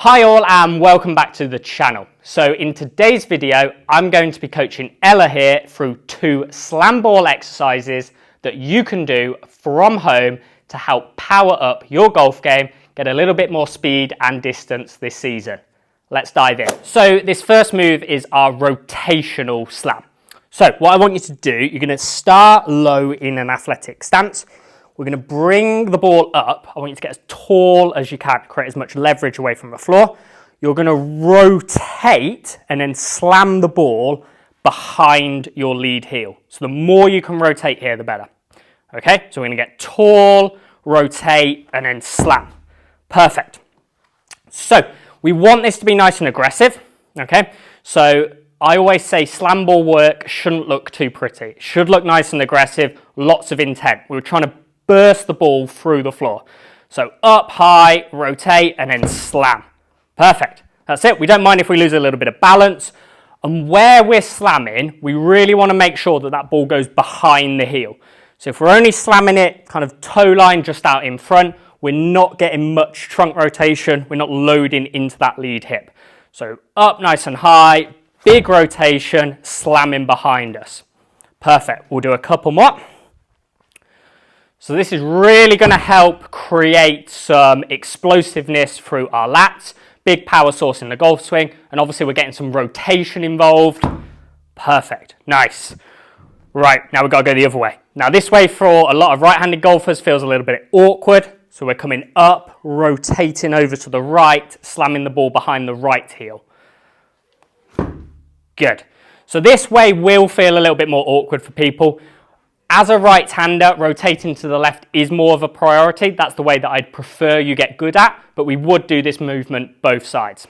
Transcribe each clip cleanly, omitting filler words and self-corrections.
Hi all and welcome back to the channel. So in today's video, I'm going to be coaching Ella here through 2 slam ball exercises that you can do from home to help power up your golf game, get a little bit more speed and distance this season. Let's dive in. So this first move is our rotational slam. So what I want you to do, you're going to start low in an athletic stance. We're going to bring the ball up. I want you to get as tall as you can, create as much leverage away from the floor. You're going to rotate and then slam the ball behind your lead heel. So the more you can rotate here, the better. Okay, so we're going to get tall, rotate, and then slam. Perfect. So we want this to be nice and aggressive. Okay, so I always say slam ball work shouldn't look too pretty. It should look nice and aggressive, lots of intent. We're trying to burst the ball through the floor. So up, high, rotate, and then slam. Perfect. That's it. We don't mind if we lose a little bit of balance. And where we're slamming, we really want to make sure that that ball goes behind the heel. So if we're only slamming it kind of toe line just out in front, we're not getting much trunk rotation. We're not loading into that lead hip. So up nice and high, big rotation, slamming behind us. Perfect. We'll do a couple more. So this is really going to help create some explosiveness through our lats, big power source in the golf swing, and obviously we're getting some rotation involved. Perfect, nice. Right, now we've got to go the other way. Now this way for a lot of right-handed golfers feels a little bit awkward, so we're coming up, rotating over to the right, slamming the ball behind the right heel. Good. So this way will feel a little bit more awkward for people. As a right-hander, rotating to the left is more of a priority. That's the way that I'd prefer you get good at, but we would do this movement both sides.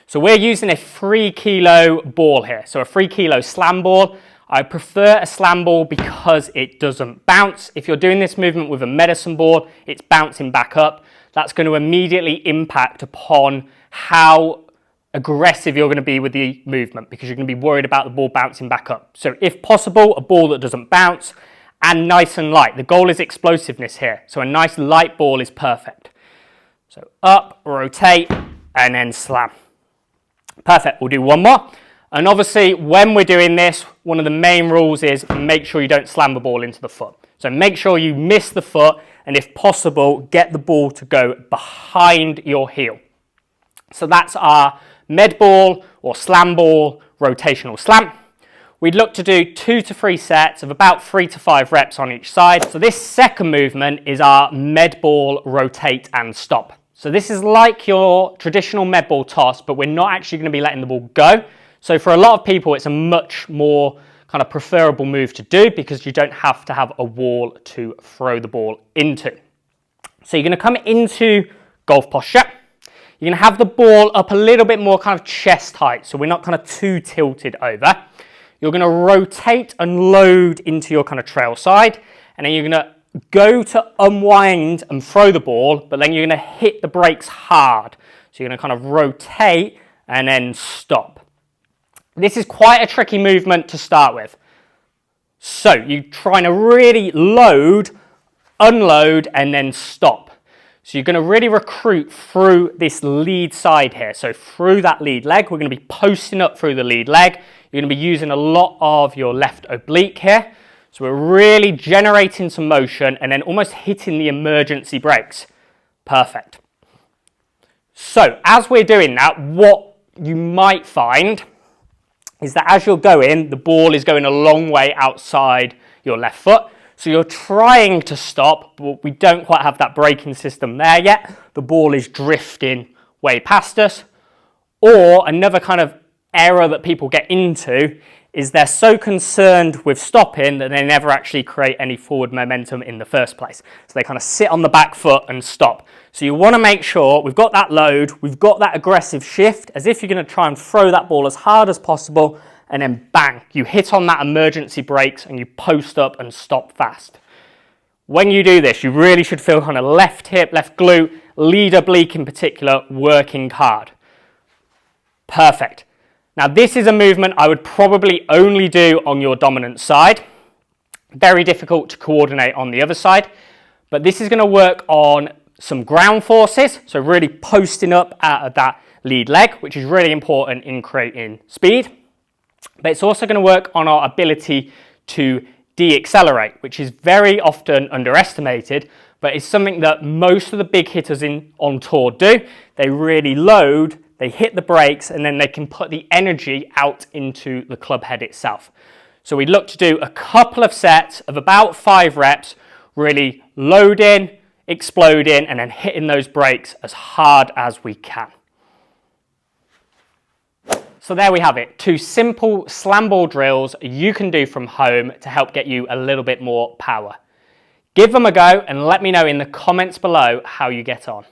So we're using a 3 kilo ball here, so a 3 kilo slam ball. I prefer a slam ball because it doesn't bounce. If you're doing this movement with a medicine ball, it's bouncing back up. That's going to immediately impact upon how aggressive you're going to be with the movement because you're going to be worried about the ball bouncing back up. So if possible, a ball that doesn't bounce and nice and light. The goal is explosiveness here. So a nice light ball is perfect. So up, rotate, and then slam. Perfect. We'll do one more. And obviously when we're doing this, one of the main rules is make sure you don't slam the ball into the foot. So make sure you miss the foot and if possible, get the ball to go behind your heel. So that's our med ball or slam ball, rotational slam. We'd look to do 2 to 3 sets of about 3 to 5 reps on each side. So this second movement is our med ball, rotate and stop. So this is like your traditional med ball toss, but we're not actually going to be letting the ball go. So for a lot of people, it's a much more kind of preferable move to do because you don't have to have a wall to throw the ball into. So you're going to come into golf posture. You're going to have the ball up a little bit more kind of chest height, so we're not kind of too tilted over. You're going to rotate and load into your kind of trail side, and then you're going to go to unwind and throw the ball, but then you're going to hit the brakes hard. So you're going to kind of rotate and then stop. This is quite a tricky movement to start with. So you're trying to really load, unload, and then stop. So you're going to really recruit through this lead side here. So through that lead leg, we're going to be posting up through the lead leg. You're going to be using a lot of your left oblique here. So we're really generating some motion and then almost hitting the emergency brakes. Perfect. So as we're doing that, what you might find is that as you're going, the ball is going a long way outside your left foot. So you're trying to stop, but we don't quite have that braking system there yet. The ball is drifting way past us. Or another kind of error that people get into is they're so concerned with stopping that they never actually create any forward momentum in the first place. So they kind of sit on the back foot and stop. So you want to make sure we've got that load, we've got that aggressive shift, as if you're going to try and throw that ball as hard as possible, and then bang, you hit on that emergency brakes and you post up and stop fast. When you do this, you really should feel kind of left hip, left glute, lead oblique in particular, working hard. Perfect. Now this is a movement I would probably only do on your dominant side. Very difficult to coordinate on the other side, but this is going to work on some ground forces, so really posting up out of that lead leg, which is really important in creating speed. But it's also going to work on our ability to de-accelerate, which is very often underestimated, but it's something that most of the big hitters on tour do. They really load, they hit the brakes, and then they can put the energy out into the club head itself. So we'd look to do a couple of sets of about 5 reps, really loading, exploding, and then hitting those brakes as hard as we can. So there we have it, 2 simple slam ball drills you can do from home to help get you a little bit more power. Give them a go and let me know in the comments below how you get on.